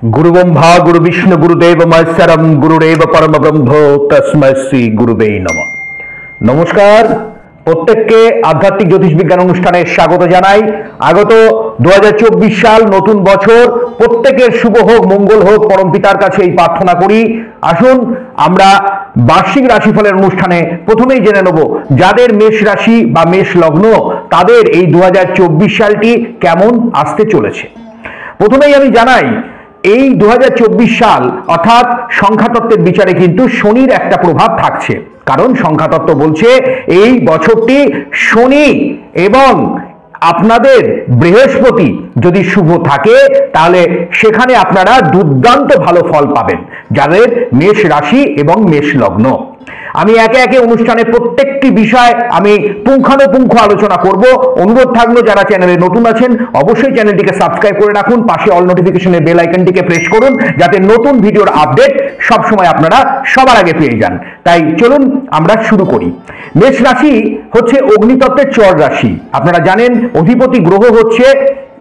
गुरु ब्रह्मा गुरु विष्णु गुरुदेव महेश्वरम गुरुदेव परम ब्रह्म तस्मै श्री गुरुवे नमः। नमस्कार, প্রত্যেককে আধ্যাত্মিক জ্যোতিষ বিজ্ঞান অনুষ্ঠানে স্বাগত জানাই। আগত 2024 সাল নতুন বছর প্রত্যেকের শুভ হোক, মঙ্গল হোক, পরম পিতার কাছে এই প্রার্থনা করি। আসুন আমরা বার্ষিক রাশিফলের অনুষ্ঠানে প্রথমেই জেনে নেব যাদের মেষ রাশি বা মেষ লগ্ন তাদের এই 2024 সালটি কেমন আসতে চলেছে। প্রথমেই আমি জানাই এই 2024 সাল অর্থাৎ সংখ্যাতত্ত্বের বিচারে কিন্তু শনির একটা প্রভাব থাকছে, কারণ সংখ্যাতত্ত্ব বলছে এই বছরটি শনি এবং আপনাদের বৃহস্পতি যদি শুভ থাকে তাহলে সেখানে আপনারা দুর্দান্ত ভালো ফল পাবেন যাদের মেষ রাশি এবং মেষ লগ্ন। আমি একে একে অনুষ্ঠানে প্রত্যেকটি বিষয় আমি পুঙ্খানুপুঙ্খ আলোচনা করব। অনুরোধ থাকলো যারা চ্যানেলে নতুন আছেন অবশ্যই চ্যানেলটিকে সাবস্ক্রাইব করে রাখুন, পাশে অল নোটিফিকেশনের বেল আইকনটিকে প্রেস করুন যাতে নতুন ভিডিওর আপডেট সব সময় আপনারা সবার আগে পেয়ে যান। তাই চলুন আমরা শুরু করি। মেষ রাশি হচ্ছে অগ্নিতত্ত্বের চর রাশি। আপনারা জানেন অধিপতি গ্রহ হচ্ছে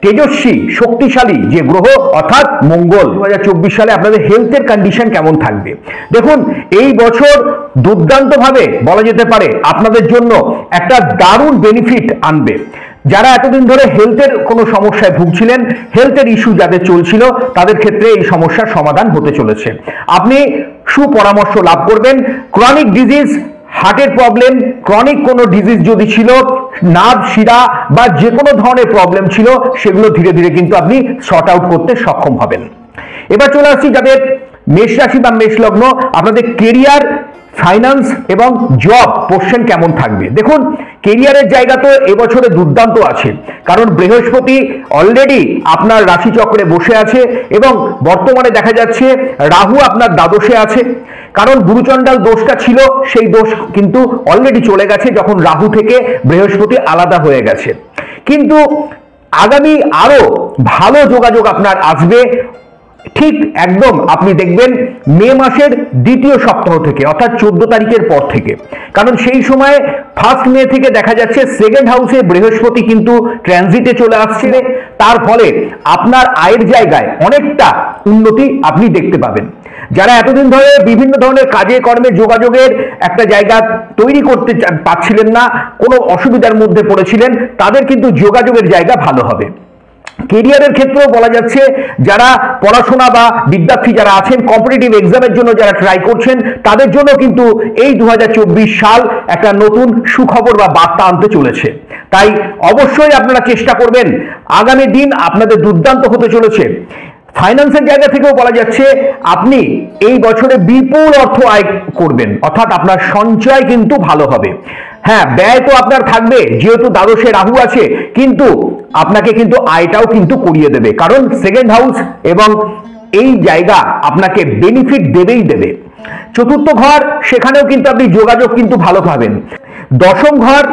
তেজস্বী শক্তিশালী যে গ্রহ অর্থাৎ মঙ্গল। 2024 সালে আপনাদের হেলথের কন্ডিশন কেমন থাকবে দেখুন। এই বছর দুর্দান্ত ভাবে বলা যেতে পারে আপনাদের জন্য একটা দারুণ বেনিফিট আনবে। যারা এতদিন ধরে হেলথের কোনো সমস্যায় ভুগছিলেন, হেলথের ইস্যু যাদের চলছিল তাদের ক্ষেত্রে এই সমস্যার সমাধান হতে চলেছে। আপনি সুপরামর্শ লাভ করবেন। ক্রনিক ডিজিজ, হার্টের প্রবলেম, ক্রনিক কোনো ডিজিজ যদি ছিল, নার্ভ শিরা বা যে কোনো ধরনের প্রবলেম ছিল সেগুলো ধীরে ধীরে কিন্তু আপনি শর্ট আউট করতে সক্ষম হবেন। এবার চলে আসছি যাদের মেষ রাশি বা মেষ লগ্ন, আপনাদের কেরিয়ার, ফাইন্যান্স এবং জব পোর্শন কেমন থাকবে দেখুন। কেরিয়ারের জায়গা তো এবছরে দুর্দান্ত আছে, কারণ বৃহস্পতি অলরেডি আপনার রাশিচক্রে বসে আছে এবং বর্তমানে দেখা যাচ্ছে রাহু আপনার দ্বাদশে আছে। কারণ গুরুচণ্ডাল দোষটা ছিল সেই দোষ কিন্তু অলরেডি চলে গেছে যখন রাহু থেকে বৃহস্পতি আলাদা হয়ে গেছে। কিন্তু আগামী আরো ভালো যোগাযোগ আপনার আসবে ঠিক একদম আপনি দেখবেন মে মাসের দ্বিতীয় সপ্তাহ থেকে অর্থাৎ 14 তারিখের পর থেকে। কারণ সেই সময় 1 মে থেকে দেখা যাচ্ছে সেকেন্ড হাউসে বৃহস্পতি কিন্তু ট্রানজিটে চলে আসছে। তার ফলে আপনার আয়ের জায়গায় অনেকটা উন্নতি আপনি দেখতে পাবেন। যারা এতদিন ধরে বিভিন্ন ধরনের কাজে কর্মে যোগাযোগের একটা জায়গা তৈরি করতে পারছিলেন না, কোনো অসুবিধার মধ্যে পড়েছিলেন, তাদের কিন্তু যোগাযোগের জায়গা ভালো হবে। কেরিয়ারের ক্ষেত্রেও বলা যাচ্ছে যারা পড়াশোনা বা বিদ্যার্থী যারা আছেন, কম্পিটিটিভ এক্সামের জন্য যারা ট্রাই করছেন তাদের জন্য কিন্তু এই 2024 সাল একটা নতুন সুখবর বা বার্তা আনতে চলেছে। তাই অবশ্যই আপনারা চেষ্টা করবেন, আগামী দিন আপনাদের দুর্দান্ত হতে চলেছে। ফাইন্যান্সের জায়গা থেকেও বলা যাচ্ছে আপনি এই বছরে বিপুল অর্থ আয় করবেন, অর্থাৎ আপনার সঞ্চয় কিন্তু ভালো হবে। হ্যাঁ, ব্যয় তো আপনার থাকবে যেহেতু দ্বাদশে রাহু আছে, কিন্তু আপনাকে কিন্তু আয়টাও কিন্তু করিয়ে দেবে, কারণ সেকেন্ড হাউস এবং এই জায়গা আপনাকে বেনিফিট দেবেই দেবে। চতুর্থ ঘর, সেখানেও কিন্তু আপনি যোগাযোগ কিন্তু ভালো পাবেন। দশম ঘর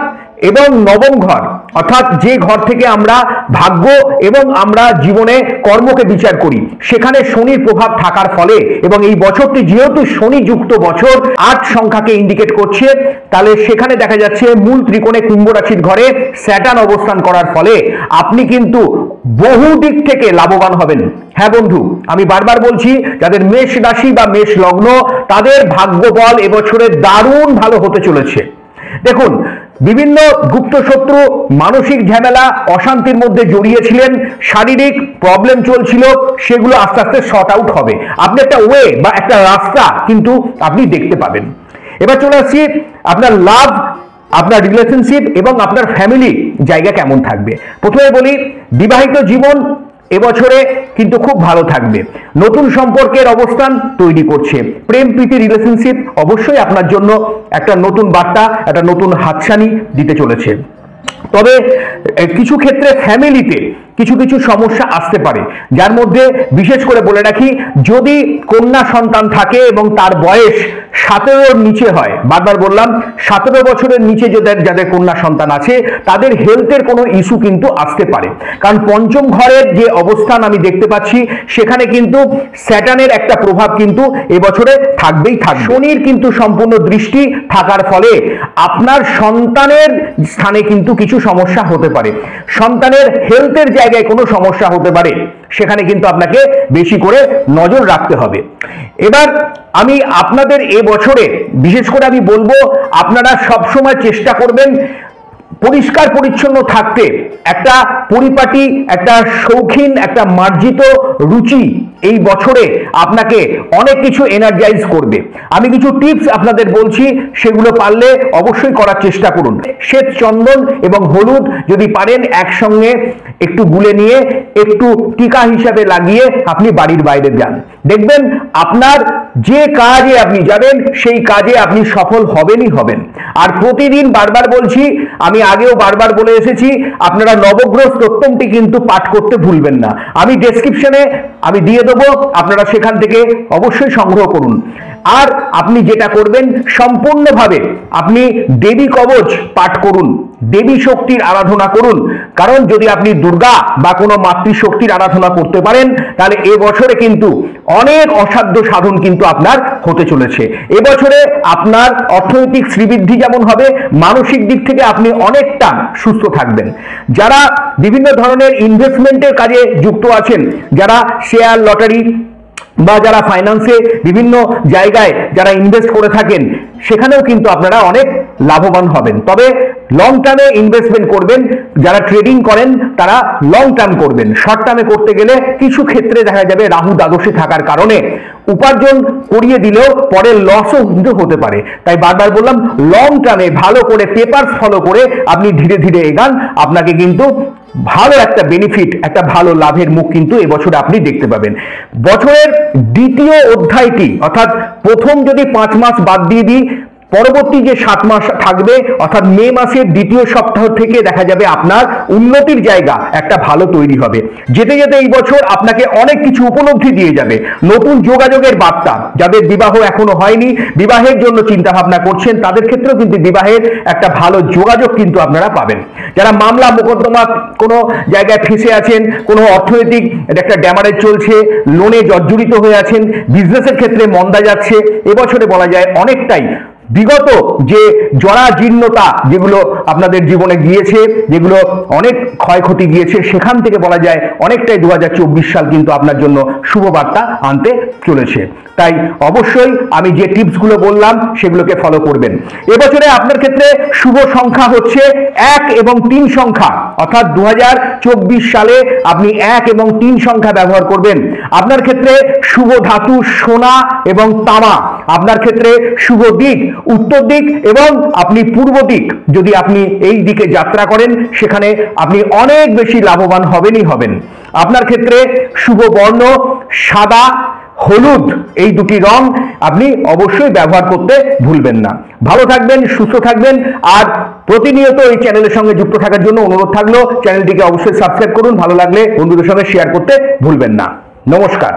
এবং নবম ঘর অর্থাৎ যে ঘর থেকে আমরা ভাগ্য এবং আমরা জীবনে কর্মকে বিচার করি, সেখানে শনির প্রভাব থাকার ফলে এবং এই বছরটি যেহেতু শনি যুক্ত বছর 8 সংখ্যাকে ইন্ডিকেট করছে, তাহলে সেখানে দেখা যাচ্ছে মূল ত্রিকোণে কুম্ভ রাশির ঘরে স্যাটার্ন অবস্থান করার ফলে আপনি কিন্তু বহু দিক থেকে লাভবান হবেন। হ্যাঁ বন্ধু, আমি বারবার বলছি যাদের মেষ রাশি বা মেষ লগ্ন তাদের ভাগ্য বল এবছরে দারুণ ভালো হতে চলেছে। দেখুন, বিভিন্ন গুপ্ত শত্রু, মানসিক ঝামেলা, অশান্তির মধ্যে জড়িয়েছিলেন, শারীরিক প্রবলেম চলছিল, সেগুলো আস্তে আস্তে শর্ট আউট হবে। আপনি একটা ওয়ে বা একটা রাস্তা কিন্তু আপনি দেখতে পাবেন। এবার চলে আসছি আপনার লাভ, আপনার রিলেশনশিপ এবং আপনার ফ্যামিলি জায়গা কেমন থাকবে। প্রথমে বলি বিবাহিত জীবন এবছরে কিন্তু খুব ভালো থাকবে। নতুন সম্পর্কের অবস্থান তৈরি করছে। প্রেম প্রীতি রিলেশনশিপ অবশ্যই আপনার জন্য একটা নতুন বার্তা, একটা নতুন হাতছানি দিতে চলেছে। তবে কিছু ক্ষেত্রে ফ্যামিলিতে কিছু কিছু সমস্যা আসতে পারে, যার মধ্যে বিশেষ করে বলে রাখি যদি কন্যা সন্তান থাকে এবং তার বয়স 17-র নিচে হয়, বারবার বললাম 17 বছরের নিচে যাদের কন্যা সন্তান আছে তাদের হেলথের কোনো ইস্যু কিন্তু আসতে পারে। কারণ পঞ্চম ঘরের যে অবস্থান আমি দেখতে পাচ্ছি সেখানে কিন্তু স্যাটার্নের একটা প্রভাব কিন্তু এবছরে থাকবেই থাকবে। শনির কিন্তু সম্পূর্ণ দৃষ্টি থাকার ফলে আপনার সন্তানের স্থানে কিন্তু কিছু কিছু সমস্যা হতে পারে, সন্তানের হেলথের জায়গায় কোনো সমস্যা হতে পারে, সেখানে কিন্তু আপনাকে বেশি করে নজর রাখতে হবে। এবার আমি আপনাদের এবছরে বিশেষ করে আমি বলবো, আপনারা সবসময় চেষ্টা করবেন পরিষ্কার পরিচ্ছন্ন থাকতে। একটা পরিপাটি, একটা শৌখিন, একটা মার্জিত রুচি এই বছরে আপনাকে অনেক কিছু এনার্জাইজ করবে। আমি কিছু টিপস আপনাদের বলছি, সেগুলো পারলে অবশ্যই করার চেষ্টা করুন। শ্বেত চন্দন এবং হলুদ যদি পারেন একসঙ্গে একটু গুলে নিয়ে একটু টিকা হিসাবে লাগিয়ে আপনি বাড়ির বাইরে যান, দেখবেন আপনার যে কাজে আপনি যাবেন সেই কাজে আপনি সফল হবেনই হবেন। আর প্রতিদিন বারবার বলছি, আমি আগেও বারবার বলে এসেছি, আপনারা নবগ্রহ স্তোত্রমটি কিন্তু পাঠ করতে ভুলবেন না। আমি ডেসক্রিপশনে আমি দিয়ে দেবো, আপনারা সেখান থেকে অবশ্যই সংগ্রহ করুন। আর আপনি যেটা করবেন, সম্পূর্ণভাবে আপনি দেবী কবচ পাঠ করুন, দেবী শক্তির আরাধনা করুন। কারণ যদি আপনি দুর্গা বা কোনো মাতৃশক্তির আরাধনা করতে পারেন, তাহলে এবছরে কিন্তু অনেক অসাধ্য সাধন কিন্তু আপনার হতে চলেছে। এবছরে আপনার অর্থনৈতিক শ্রীবৃদ্ধি যেমন হবে, মানসিক দিক থেকে আপনি অনেকটা সুস্থ থাকবেন। যারা বিভিন্ন ধরনের ইনভেস্টমেন্টের কাজে যুক্ত আছেন, যারা শেয়ার, লটারি বা যারা ফাইন্যান্সে বিভিন্ন জায়গায় যারা ইনভেস্ট করে থাকেন, সেখানেও কিন্তু আপনারা অনেক লাভবান হবেন। তবে লং টার্মে ইনভেস্টমেন্ট করবেন। যারা ট্রেডিং করেন তারা লং টার্ম করবেন। শর্ট টার্মে করতে গেলে কিছু ক্ষেত্রে দেখা যাবে রাহু দ্বাদশে থাকার কারণে উপার্জন করিয়ে দিলেও পরে লসও কিন্তু হতে পারে। তাই বারবার বললাম, লং টার্মে ভালো করে পেপারস ফলো করে আপনি ধীরে ধীরে এগান, আপনাকে কিন্তু ভালো একটা বেনিফিট, একটা ভালো লাভের মুখ কিন্তু এবছরে আপনি দেখতে পাবেন। বছরের দ্বিতীয় অধ্যায়টি, অর্থাৎ প্রথম যদি 5 মাস বাদ দিয়ে দিই, পরবর্তী যে 7 মাস থাকবে, অর্থাৎ মে মাসের দ্বিতীয় সপ্তাহ থেকে দেখা যাবে আপনার উন্নতির জায়গা একটা ভালো তৈরি হবে। যেতে যেতে এই বছর আপনাকে অনেক কিছু উপলব্ধি দিয়ে যাবে। নতুন যোগাযোগের বার্তা, যাদের বিবাহ এখনো হয়নি, বিবাহের জন্য চিন্তা ভাবনা করছেন, তাদের ক্ষেত্রেও কিন্তু বিবাহের একটা ভালো যোগাযোগ কিন্তু আপনারা পাবেন। যারা মামলা মোকদ্দমা কোনো জায়গায় ফেঁসে আছেন, কোনো অর্থনৈতিক একটা ড্যামারেজ চলছে, লোনে জর্জরিত হয়ে আছেন, বিজনেসের ক্ষেত্রে মন্দা যাচ্ছে, এবছরে বলা যায় অনেকটাই বিগত যে জরাজীর্ণতা যেগুলো আপনাদের জীবনে গিয়েছে, যেগুলো অনেক ক্ষয়ক্ষতি গিয়েছে, সেখান থেকে বলা যায় অনেকটাই 2024 সাল কিন্তু আপনার জন্য শুভ বার্তা আনতে চলেছে। তাই অবশ্যই আমি যে টিপসগুলো বললাম সেগুলোকে ফলো করবেন। এবছরে আপনার ক্ষেত্রে শুভ সংখ্যা হচ্ছে 1 এবং 3 সংখ্যা, অর্থাৎ 2024 সালে আপনি 1 এবং 3 সংখ্যা ব্যবহার করবেন। আপনার ক্ষেত্রে শুভ ধাতু সোনা এবং তামা। আপনার ক্ষেত্রে শুভ দিক উত্তর দিক এবং আপনি পূর্ব দিক। যদি আপনি এই দিকে যাত্রা করেন, সেখানে আপনি অনেক বেশি লাভবান হবেনই হবেন। আপনার ক্ষেত্রে শুভ বর্ণ সাদা, হলুদ, এই দুটি রং আপনি অবশ্যই ব্যবহার করতে ভুলবেন না। ভালো থাকবেন, সুস্থ থাকবেন। আর প্রতিনিয়ত এই চ্যানেলের সঙ্গে যুক্ত থাকার জন্য অনুরোধ থাকলো, চ্যানেলটিকে অবশ্যই সাবস্ক্রাইব করুন। ভালো লাগলে বন্ধুদের সঙ্গে শেয়ার করতে ভুলবেন না। নমস্কার।